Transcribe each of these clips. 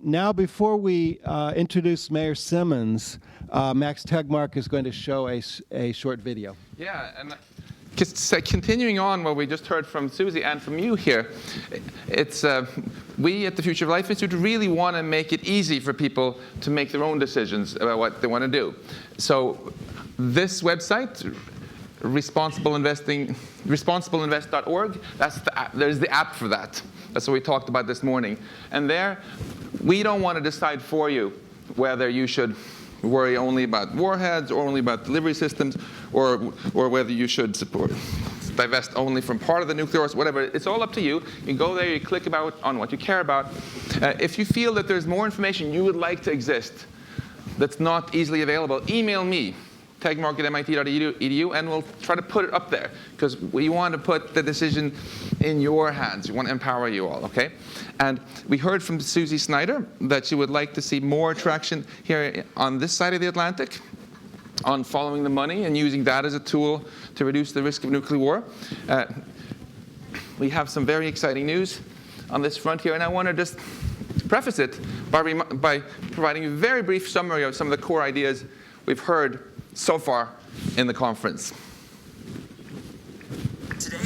Now, before we introduce Mayor Simmons, Max Tegmark is going to show a short video. Yeah, and just continuing on what we just heard from Susie and from you here, it's we at the Future of Life Institute really want to make it easy for people to make their own decisions about what they want to do. So this website, responsibleinvest.org, there's the app for that. That's what we talked about this morning. And there, we don't want to decide for you whether you should worry only about warheads or only about delivery systems, or whether you should divest only from part of the nuclear arsenal, whatever. It's all up to you. You go there, you click on what you care about. If you feel that there's more information you would like to exist that's not easily available, email me, tegmark@mit.edu, and we'll try to put it up there, because we want to put the decision in your hands. We want to empower you all, okay? And we heard from Susie Snyder that she would like to see more traction here on this side of the Atlantic on following the money and using that as a tool to reduce the risk of nuclear war. We have some very exciting news on this front here, and I want to just preface it by providing a very brief summary of some of the core ideas we've heard so far in the conference. Today,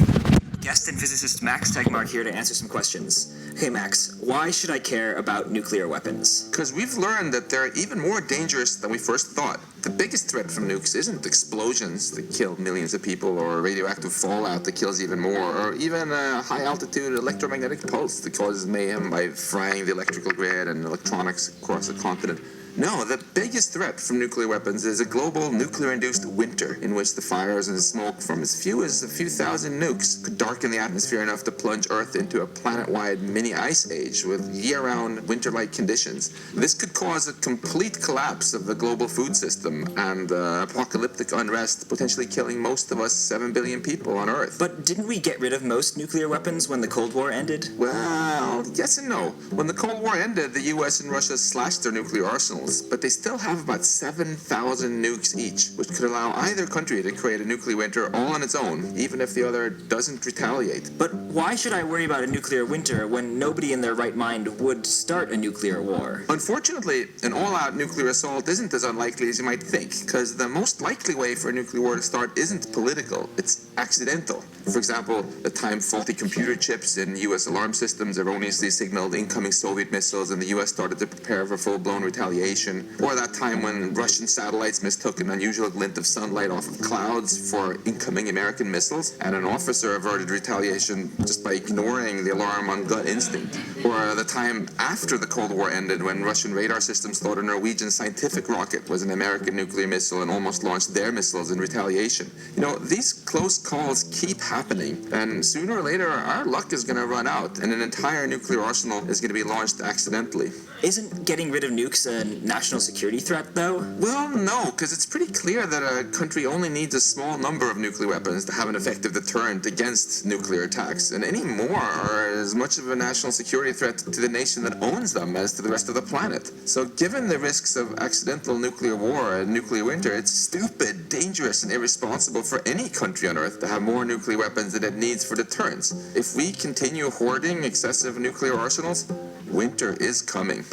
guest and physicist Max Tegmark here to answer some questions. Hey Max, why should I care about nuclear weapons? Because we've learned that they're even more dangerous than we first thought. The biggest threat from nukes isn't explosions that kill millions of people, or radioactive fallout that kills even more, or even a high-altitude electromagnetic pulse that causes mayhem by frying the electrical grid and electronics across the continent. No, the biggest threat from nuclear weapons is a global nuclear-induced winter in which the fires and smoke from as few as a few thousand nukes could darken the atmosphere enough to plunge Earth into a planet-wide mini ice age with year-round winter-like conditions. This could cause a complete collapse of the global food system and apocalyptic unrest, potentially killing most of us 7 billion people on Earth. But didn't we get rid of most nuclear weapons when the Cold War ended? Well, yes and no. When the Cold War ended, the US and Russia slashed their nuclear arsenals, but they still have about 7,000 nukes each, which could allow either country to create a nuclear winter all on its own, even if the other doesn't retaliate. But why should I worry about a nuclear winter when nobody in their right mind would start a nuclear war? Unfortunately, an all-out nuclear assault isn't as unlikely as you might think, because the most likely way for a nuclear war to start isn't political, it's accidental. For example, the time faulty computer chips in US alarm systems erroneously signaled incoming Soviet missiles and the US started to prepare for full-blown retaliation, or that time when Russian satellites mistook an unusual glint of sunlight off of clouds for incoming American missiles, and an officer averted retaliation just by ignoring the alarm on gut instinct, or the time after the Cold War ended when Russian radar systems thought a Norwegian scientific rocket was an American nuclear missile and almost launched their missiles in retaliation. You know, these close calls keep happening, and sooner or later our luck is going to run out and an entire nuclear arsenal is going to be launched accidentally. Isn't getting rid of nukes a national security threat, though? Well, no, because it's pretty clear that a country only needs a small number of nuclear weapons to have an effective deterrent against nuclear attacks, and any more are as much of a national security threat to the nation that owns them as to the rest of the planet. So given the risks of accidental nuclear war and nuclear winter, it's stupid, dangerous, and irresponsible for any country on Earth to have more nuclear weapons than it needs for deterrence. If we continue hoarding excessive nuclear arsenals, winter is coming.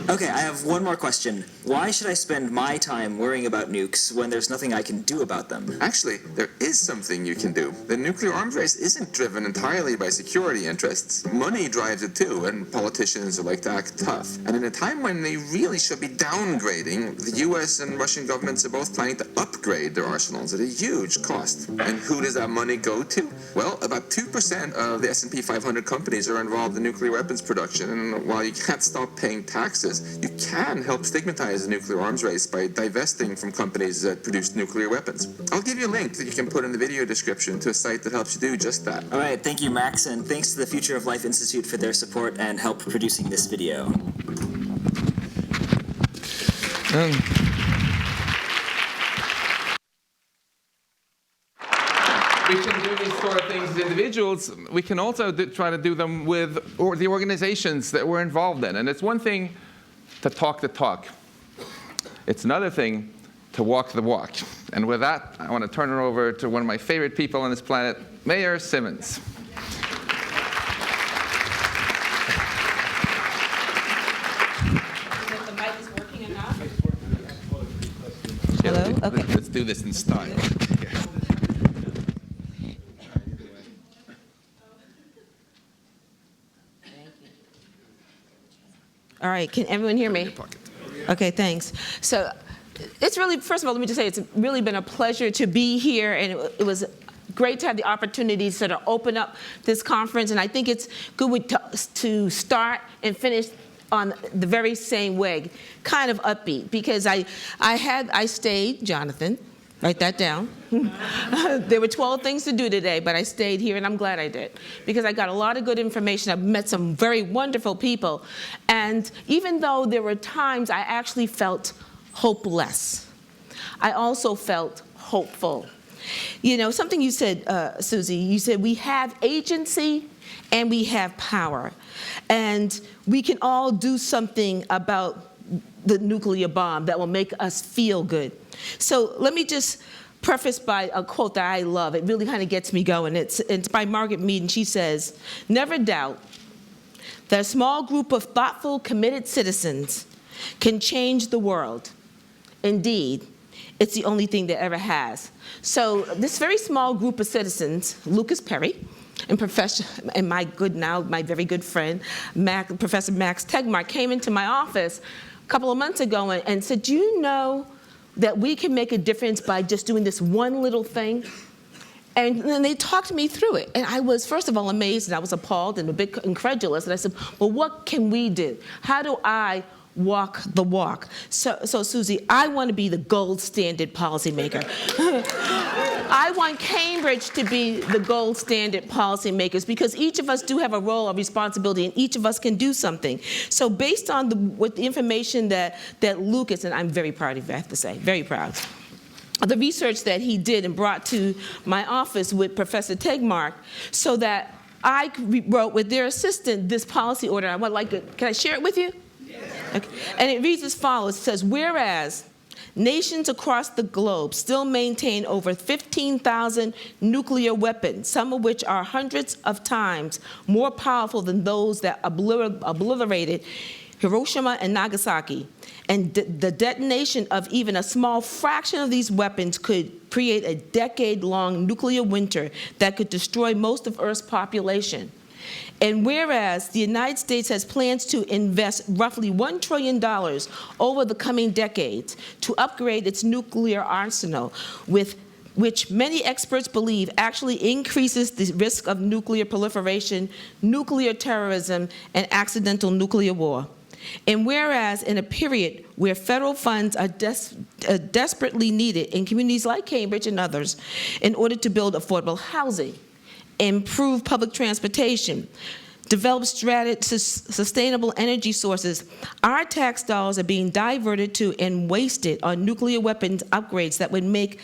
Okay, I have one more question. Why should I spend my time worrying about nukes when there's nothing I can do about them? Actually, there is something you can do. The nuclear arms race isn't driven entirely by security interests. Money drives it too, and politicians like to act tough. And in a time when they really should be downgrading, the US and Russian governments are both planning to upgrade their arsenals at a huge cost. And who does that money go to? Well, about 2% of the S&P 500 companies are involved in nuclear weapons production, and while you can't stop paying taxes, you can help stigmatize the nuclear arms race by divesting from companies that produce nuclear weapons. I'll give you a link that you can put in the video description to a site that helps you do just that. All right, thank you, Max, and thanks to the Future of Life Institute for their support and help producing this video. We can do these sort of things as individuals. We can also try to do them with the organizations that we're involved in. And it's one thing to talk the talk. It's another thing to walk the walk. And with that, I want to turn it over to one of my favorite people on this planet, Mayor Simmons. Okay. Let's do this in style. Yeah. All right, can everyone hear me? Pocket. Okay, thanks. So it's really, first of all, let me just say it's really been a pleasure to be here, and it was great to have the opportunity to sort of open up this conference, and I think it's good to start and finish on the very same way, kind of upbeat, because I stayed, Jonathan, write that down. There were 12 things to do today, but I stayed here, and I'm glad I did, because I got a lot of good information. I've met some very wonderful people, and even though there were times I actually felt hopeless, I also felt hopeful. You know, something you said, Susie, you said we have agency and we have power, and we can all do something about the nuclear bomb that will make us feel good. So let me just preface by a quote that I love. It really kind of gets me going. It's by Margaret Mead, and she says, "Never doubt that a small group of thoughtful, committed citizens can change the world. Indeed, it's the only thing that ever has." So this very small group of citizens, Lucas Perry, and my very good friend, Professor Max Tegmark, came into my office a couple of months ago and said, "Do you know that we can make a difference by just doing this one little thing?" And then they talked me through it. And I was, first of all, amazed, and I was appalled and a bit incredulous. And I said, well, what can we do? How do I walk the walk? So Susie, I want to be the gold standard policymaker. I want Cambridge to be the gold standard policymakers, because each of us do have a role of responsibility, and each of us can do something. So based on the information that Lucas, and I'm very proud of you, I have to say, very proud, the research that he did and brought to my office with Professor Tegmark, so that I wrote with their assistant this policy order. Can I share it with you? Okay. And it reads as follows. It says, whereas nations across the globe still maintain over 15,000 nuclear weapons, some of which are hundreds of times more powerful than those that obliterated Hiroshima and Nagasaki, and the detonation of even a small fraction of these weapons could create a decade-long nuclear winter that could destroy most of Earth's population. And whereas the United States has plans to invest roughly $1 trillion over the coming decades to upgrade its nuclear arsenal, which many experts believe actually increases the risk of nuclear proliferation, nuclear terrorism, and accidental nuclear war. And whereas in a period where federal funds are desperately needed in communities like Cambridge and others in order to build affordable housing, improve public transportation, develop sustainable energy sources, our tax dollars are being diverted to and wasted on nuclear weapons upgrades that would make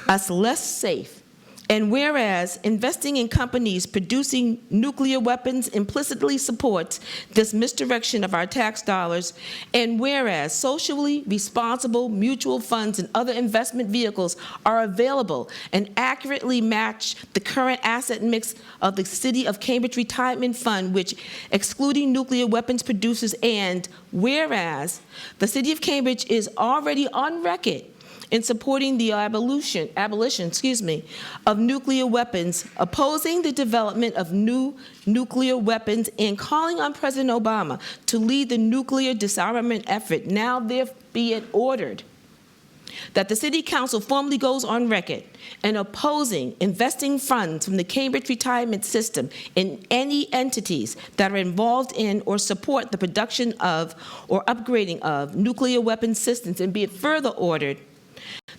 us less safe. And whereas investing in companies producing nuclear weapons implicitly supports this misdirection of our tax dollars, and whereas socially responsible mutual funds and other investment vehicles are available and accurately match the current asset mix of the City of Cambridge Retirement Fund, which excluding nuclear weapons producers, and whereas the City of Cambridge is already on record in supporting the abolition of nuclear weapons, opposing the development of new nuclear weapons, and calling on President Obama to lead the nuclear disarmament effort, now there be it ordered that the City Council formally goes on record in opposing investing funds from the Cambridge retirement system in any entities that are involved in or support the production of or upgrading of nuclear weapon systems, and be it further ordered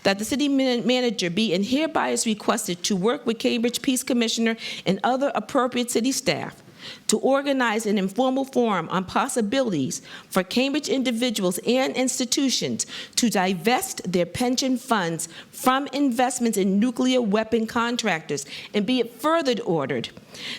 that the city manager be and hereby is requested to work with Cambridge Peace Commissioner and other appropriate city staff to organize an informal forum on possibilities for Cambridge individuals and institutions to divest their pension funds from investments in nuclear weapon contractors, and be it further ordered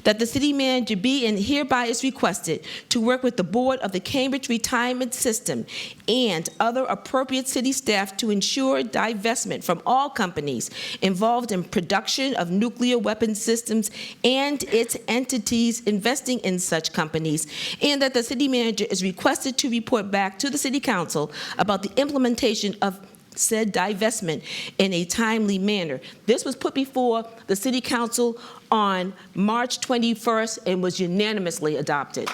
that the city manager be and hereby is requested to work with the board of the Cambridge Retirement System and other appropriate city staff to ensure divestment from all companies involved in production of nuclear weapon systems and its entities investing in such companies, and that the city manager is requested to report back to the City Council about the implementation of said divestment in a timely manner. This was put before the City Council on March 21st and was unanimously adopted.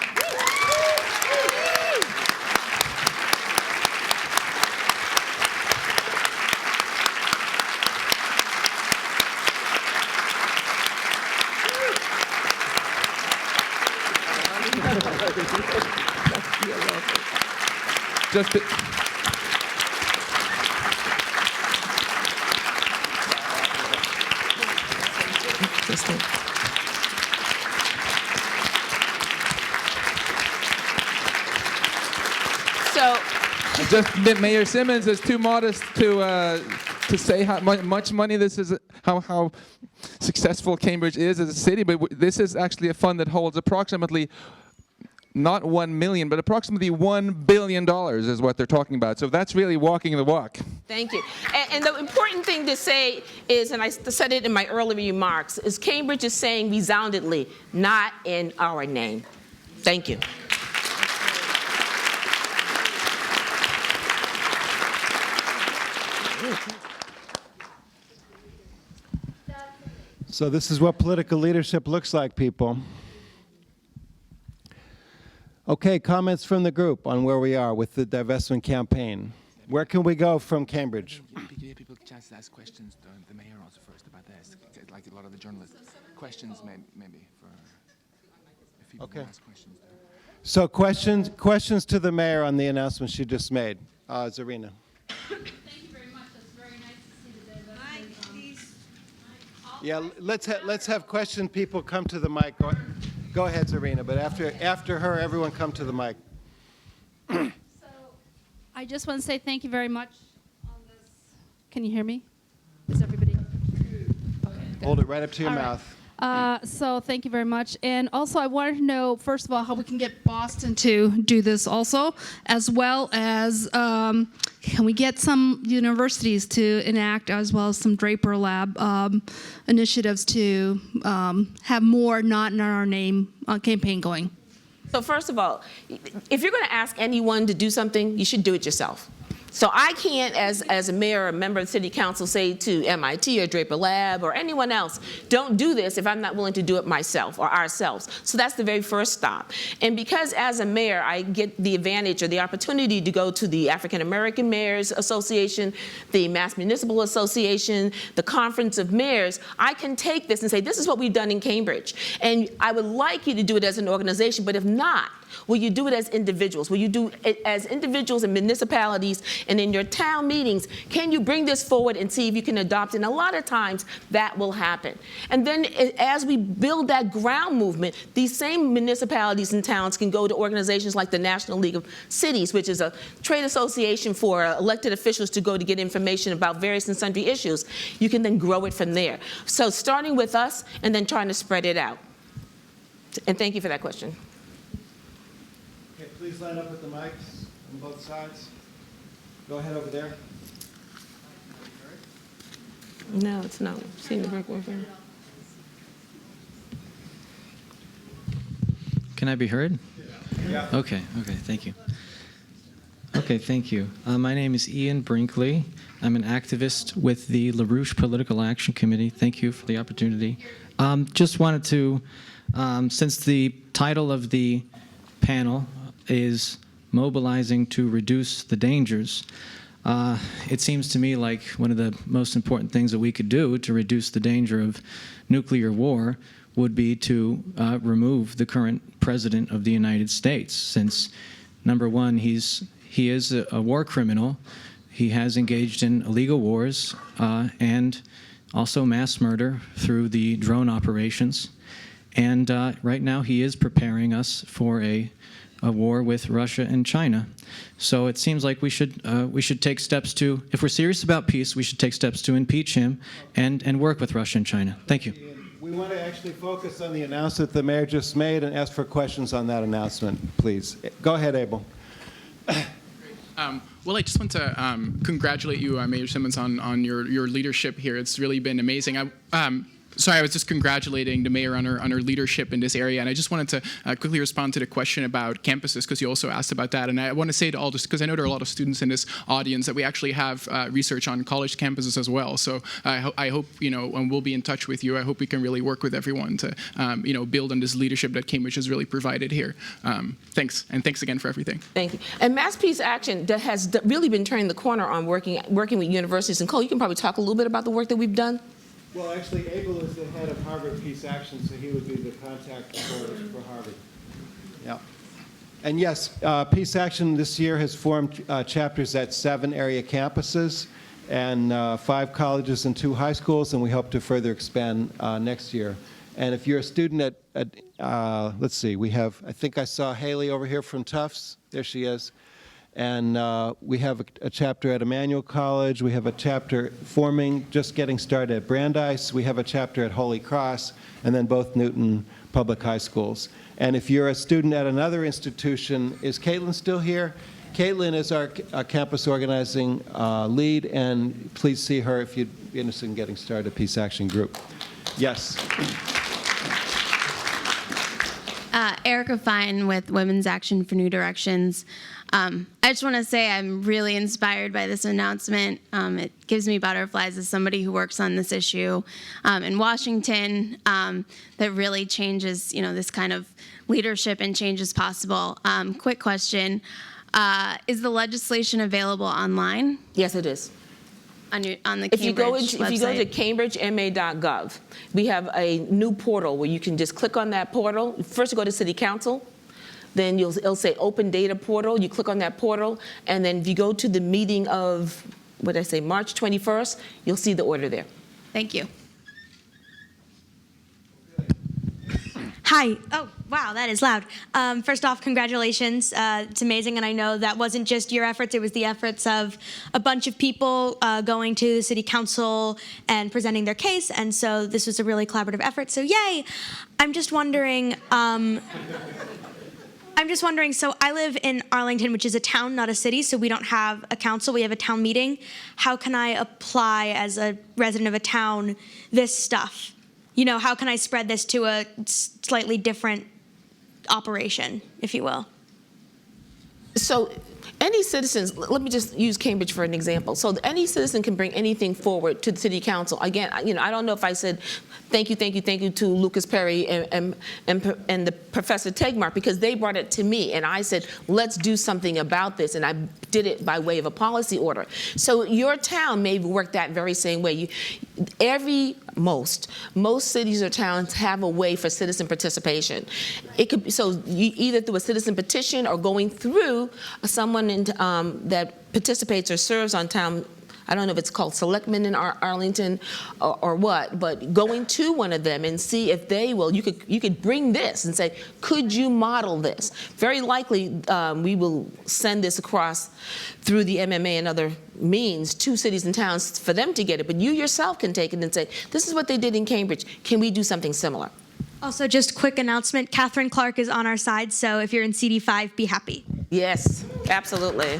Just Mayor Simmons is too modest to say how much money this is, how successful Cambridge is as a city, but this is actually a fund that holds approximately not 1 million, but approximately $1 billion is what they're talking about. So that's really walking the walk. Thank you. And the important thing to say is, and I said it in my earlier remarks, is Cambridge is saying resoundingly, not in our name. Thank you. So this is what political leadership looks like, people. Okay, comments from the group on where we are with the divestment campaign. Where can we go from Cambridge? Give people a chance to ask questions to the mayor also first about this, like a lot of the journalists. Questions maybe for if people Okay. want to ask questions. So questions to the mayor on the announcement she just made. Zarina. Thank you very much. That's very nice to see the divestment. Yeah, let's have question people come to the mic. Go ahead, Zarina, but after her, everyone come to the mic. So I just want to say thank you very much on this. Can you hear me? Is everybody? Hold it right up to your All right. mouth. So thank you very much. And also I wanted to know, first of all, how we can get Boston to do this also, as well as can we get some universities to enact, as well as some Draper Lab initiatives to have more not in our name campaign going. So first of all, if you're going to ask anyone to do something, you should do it yourself. So I can't, as a mayor or a member of the city council, say to MIT or Draper Lab or anyone else, don't do this if I'm not willing to do it myself or ourselves. So that's the very first stop. And because as a mayor, I get the advantage or the opportunity to go to the African American Mayors Association, the Mass Municipal Association, the Conference of Mayors, I can take this and say, this is what we've done in Cambridge. And I would like you to do it as an organization, but if not, will you do it as individuals? Will you do it as individuals and municipalities and in your town meetings? Can you bring this forward and see if you can adopt it? And a lot of times that will happen. And then as we build that ground movement, these same municipalities and towns can go to organizations like the National League of Cities, which is a trade association for elected officials to go to get information about various and sundry issues. You can then grow it from there. So starting with us and then trying to spread it out. And thank you for that question. Okay, please line up with the mics on both sides. Go ahead over there. No, it's not. Seen the brick over. Can I be heard? Yeah. Okay, thank you. Okay, thank you. My name is Ian Brinkley. I'm an activist with the LaRouche Political Action Committee. Thank you for the opportunity. Just wanted to, since the title of the panel is Mobilizing to Reduce the Dangers, it seems to me like one of the most important things that we could do to reduce the danger of nuclear war would be to remove the current president of the United States, since, number one, he is a war criminal. He has engaged in illegal wars and also mass murder through the drone operations. And right now he is preparing us for a war with Russia and China. So it seems like we should take steps to, if we're serious about peace, we should take steps to impeach him and work with Russia and China. Thank you. We want to actually focus on the announcement the mayor just made and ask for questions on that announcement, please. Go ahead, Abel. Well, I just want to congratulate you, Mayor Simmons, on your leadership here. It's really been amazing. Sorry, I was just congratulating the mayor on her leadership in this area, and I just wanted to quickly respond to the question about campuses, because you also asked about that. And I want to say to all, just because I know there are a lot of students in this audience, that we actually have research on college campuses as well. So I hope, and we'll be in touch with you. I hope we can really work with everyone to, build on this leadership that Cambridge has really provided here. Thanks, and thanks again for everything. Thank you. And Mass Peace Action that has really been turning the corner on working with universities. And Cole, you can probably talk a little bit about the work that we've done. Well, actually, Abel is the head of Harvard Peace Action, so he would be the contact for Harvard. Yeah. And yes, Peace Action this year has formed chapters at 7 area campuses and 5 colleges and 2 high schools, and we hope to further expand next year. And if you're a student at let's see, we have, I think I saw Haley over here from Tufts. There she is. And we have a chapter at Emmanuel College. We have a chapter forming, just getting started at Brandeis. We have a chapter at Holy Cross, and then both Newton public high schools. And if you're a student at another institution, is Caitlin still here? Caitlin is our campus organizing lead, and please see her if you'd be interested in getting started at Peace Action Group. Yes. Erica Fine with Women's Action for New Directions. I just want to say I'm really inspired by this announcement. It gives me butterflies as somebody who works on this issue in Washington that really changes, this kind of leadership and change is possible. Quick question. Is the legislation available online? Yes, it is. On the Cambridge If you go website? to cambridgema.gov, we have a new portal where you can just click on that portal. First, you go to City Council. Then it'll say Open Data Portal. You click on that portal, and then if you go to the meeting of, March 21st, you'll see the order there. Thank you. Hi. Oh, wow, that is loud. First off, congratulations. It's amazing, and I know that wasn't just your efforts, it was the efforts of a bunch of people going to the city council and presenting their case, and so this was a really collaborative effort, so yay! I'm just wondering, so I live in Arlington, which is a town, not a city, so we don't have a council, we have a town meeting. How can I apply as a resident of a town this stuff? How can I spread this to a slightly different operation, if you will? So any citizens, let me just use Cambridge for an example. So any citizen can bring anything forward to the city council. Again, I don't know if I said thank you to Lucas Perry and the Professor Tegmark, because they brought it to me, and I said, let's do something about this, and I did it by way of a policy order. So your town may work that very same way. Most cities or towns have a way for citizen participation. It could be, so either through a citizen petition or going through someone that participates or serves on town. I don't know if it's called selectmen in Arlington or what, but going to one of them and see if they will. You could bring this and say, could you model this? Very likely, we will send this across through the MMA and other means to cities and towns for them to get it. But you yourself can take it and say, this is what they did in Cambridge. Can we do something similar? Also, just quick announcement, Catherine Clark is on our side, so if you're in CD5, be happy. Yes, absolutely.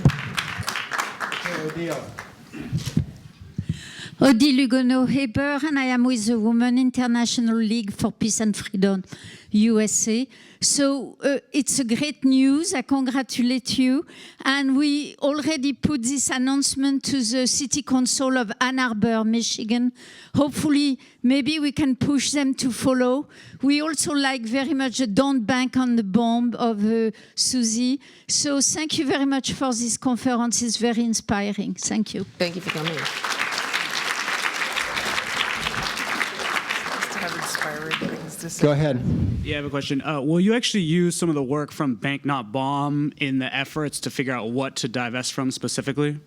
Odile Huguenot-Heber, and I am with the Women International League for Peace and Freedom, USA. So it's a great news. I congratulate you. And we already put this announcement to the City Council of Ann Arbor, Michigan. Hopefully, maybe we can push them to follow. We also like very much the Don't Bank on the Bomb of Susie. So thank you very much for this conference. It's very inspiring. Thank you. Thank you for coming. Go ahead. Yeah, I have a question. Will you actually use some of the work from Bank Not Bomb in the efforts to figure out what to divest from specifically?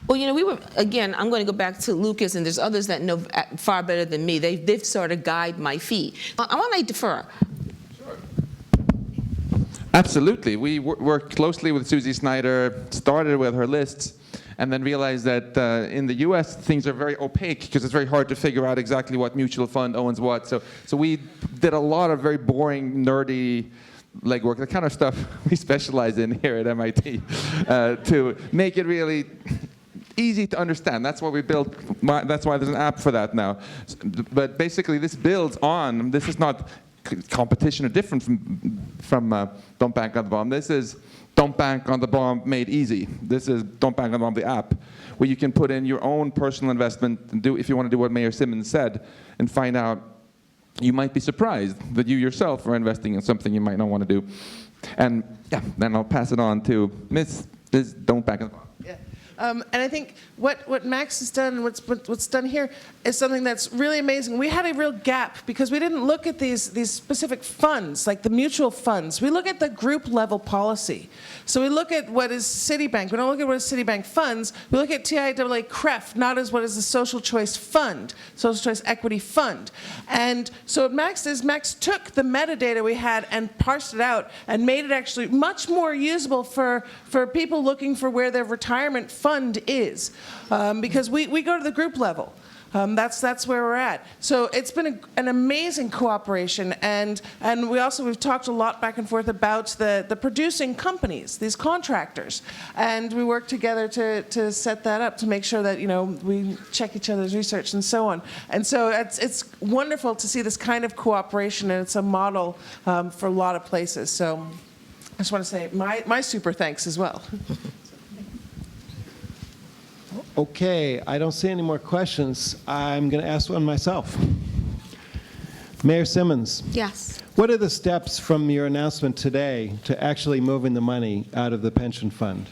Well, I'm going to go back to Lucas, and there's others that know far better than me. They've sort of guided my feet. I want to defer. Sure. Absolutely. We worked closely with Susie Snyder, started with her lists, and then realized that in the U.S. things are very opaque because it's very hard to figure out exactly what mutual fund owns what. So we did a lot of very boring, nerdy legwork, the kind of stuff we specialize in here at MIT, to make it really easy to understand. That's why we built. That's why there's an app for that now. But basically, this builds on. This is not competition or different from Don't Bank on the Bomb. This is Don't Bank on the Bomb made easy. This is Don't Bank on the Bomb, the app, where you can put in your own personal investment and do, if you want to do what Mayor Simmons said, and find out. You might be surprised that you yourself are investing in something you might not want to do. And yeah, then I'll pass it on to Ms. Don't Bank on the Bomb. Yeah. And I think what Max has done and what's done here is something that's really amazing. We had a real gap because we didn't look at these specific funds, like the mutual funds. We look at the group level policy. So we look at what is Citibank. We don't look at what is Citibank funds. We look at TIAA CREF, not as what is the social choice fund, social choice equity fund. And so what Max did is Max took the metadata we had and parsed it out and made it actually much more usable for people looking for where their retirement fund is. Because we go to the group level. That's where we're at. So it's been an amazing cooperation, and we've talked a lot back and forth about the producing companies, these contractors, and we work together to set that up to make sure that we check each other's research and so on. And so it's wonderful to see this kind of cooperation, and it's a model for a lot of places. So I just want to say my super thanks as well. Okay, I don't see any more questions. I'm going to ask one myself. Mayor Simmons. Yes. What are the steps from your announcement today to actually moving the money out of the pension fund?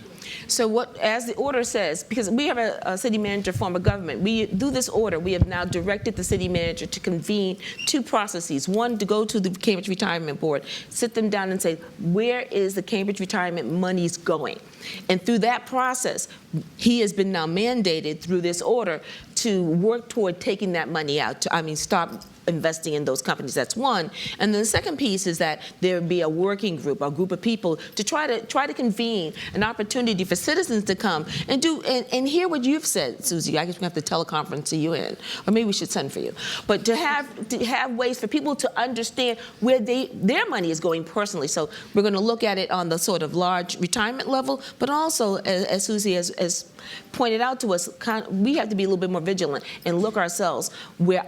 So as the order says, because we have a city manager form of government, we do this order. We have now directed the city manager to convene two processes. One, to go to the Cambridge Retirement Board, sit them down and say, where is the Cambridge retirement monies going? And through that process, he has been now mandated through this order to work toward taking that money out, stop investing in those companies. That's one. And then the second piece is that there would be a working group, a group of people to try to convene an opportunity for citizens to come and hear what you've said, Susie. I guess we have to teleconference you in, or maybe we should send for you. But to have ways for people to understand where their money is going personally. So we're going to look at it on the sort of large retirement level, but also, as Susie has pointed out to us, we have to be a little bit more vigilant and look ourselves where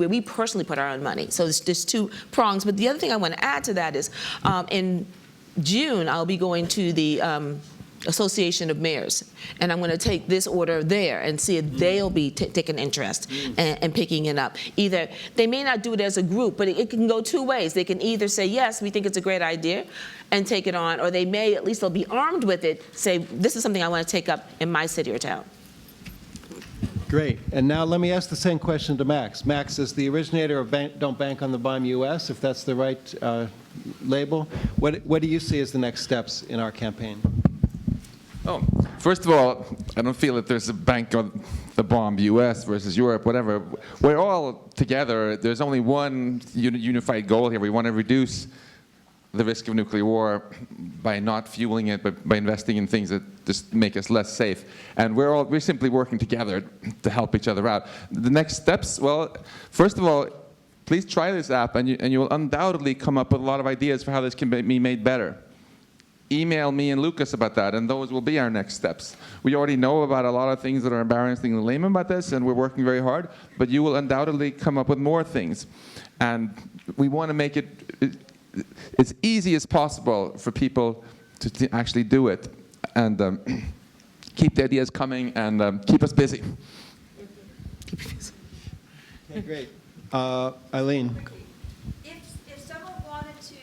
we personally put our own money. So there's two prongs. But the other thing I want to add to that is in June, I'll be going to the Association of Mayors, and I'm going to take this order there and see if they'll be taking interest and picking it up. Either they may not do it as a group, but it can go two ways. They can either say, yes, we think it's a great idea, and take it on, or they may, at least they'll be armed with it, say, this is something I want to take up in my city or town. Great. And now let me ask the same question to Max. Max is the originator of Don't Bank on the Bomb US, if that's the right label. What do you see as the next steps in our campaign? Oh, first of all, I don't feel that there's a bank on the bomb, U.S. versus Europe, whatever. We're all together. There's only one unified goal here. We want to reduce the risk of nuclear war by not fueling it, but by investing in things that just make us less safe. And we're simply working together to help each other out. The next steps, well, first of all, please try this app, and you will undoubtedly come up with a lot of ideas for how this can be made better. Email me and Lucas about that, and those will be our next steps. We already know about a lot of things that are embarrassingly lame about this, and we're working very hard, but you will undoubtedly come up with more things. And we want to make it as easy as possible for people to actually do it, and keep the ideas coming, and keep us busy. Okay, great. Eileen. If someone wanted to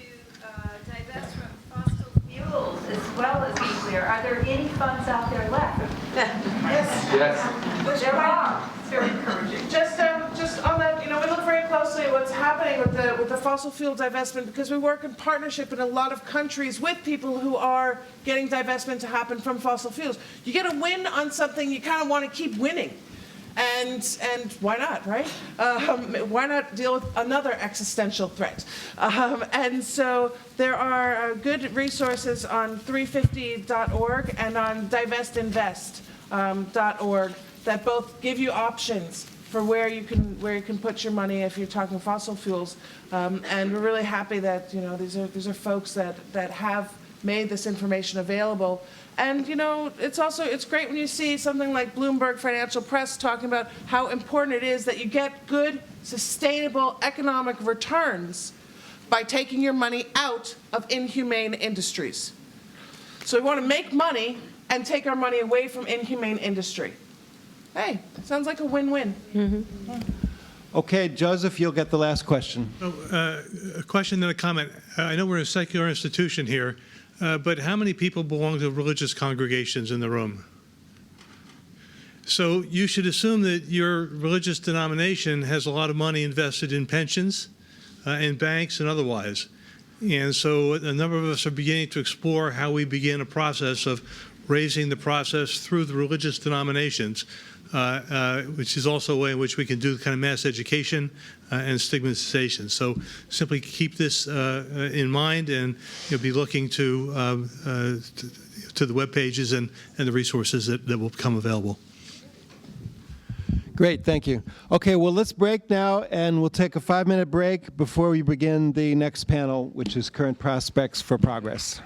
divest from fossil fuels as well as nuclear, are there any funds out there left? Yes. There are. It's very encouraging. Just on that, we look very closely at what's happening with the fossil fuel divestment, because we work in partnership in a lot of countries with people who are getting divestment to happen from fossil fuels. You get a win on something, you kind of want to keep winning. And why not, right? Why not deal with another existential threat? And so there are good resources on 350.org and on divestinvest.org that both give you options for where you can put your money if you're talking fossil fuels. And we're really happy that these are folks that have made this information available. And it's great when you see something like Bloomberg Financial Press talking about how important it is that you get good, sustainable economic returns by taking your money out of inhumane industries. So we want to make money and take our money away from inhumane industry. Hey, sounds like a win-win. Okay, Joseph, you'll get the last question. A question and a comment. I know we're a secular institution here, but how many people belong to religious congregations in the room? So you should assume that your religious denomination has a lot of money invested in pensions, in banks and otherwise. And so a number of us are beginning to explore how we begin a process of raising the process through the religious denominations, which is also a way in which we can do kind of mass education and stigmatization. So simply keep this in mind, and you'll be looking to the web pages and the resources that will become available. Great, thank you. Okay, well, let's break now, and we'll take a 5-minute break before we begin the next panel, which is current prospects for progress.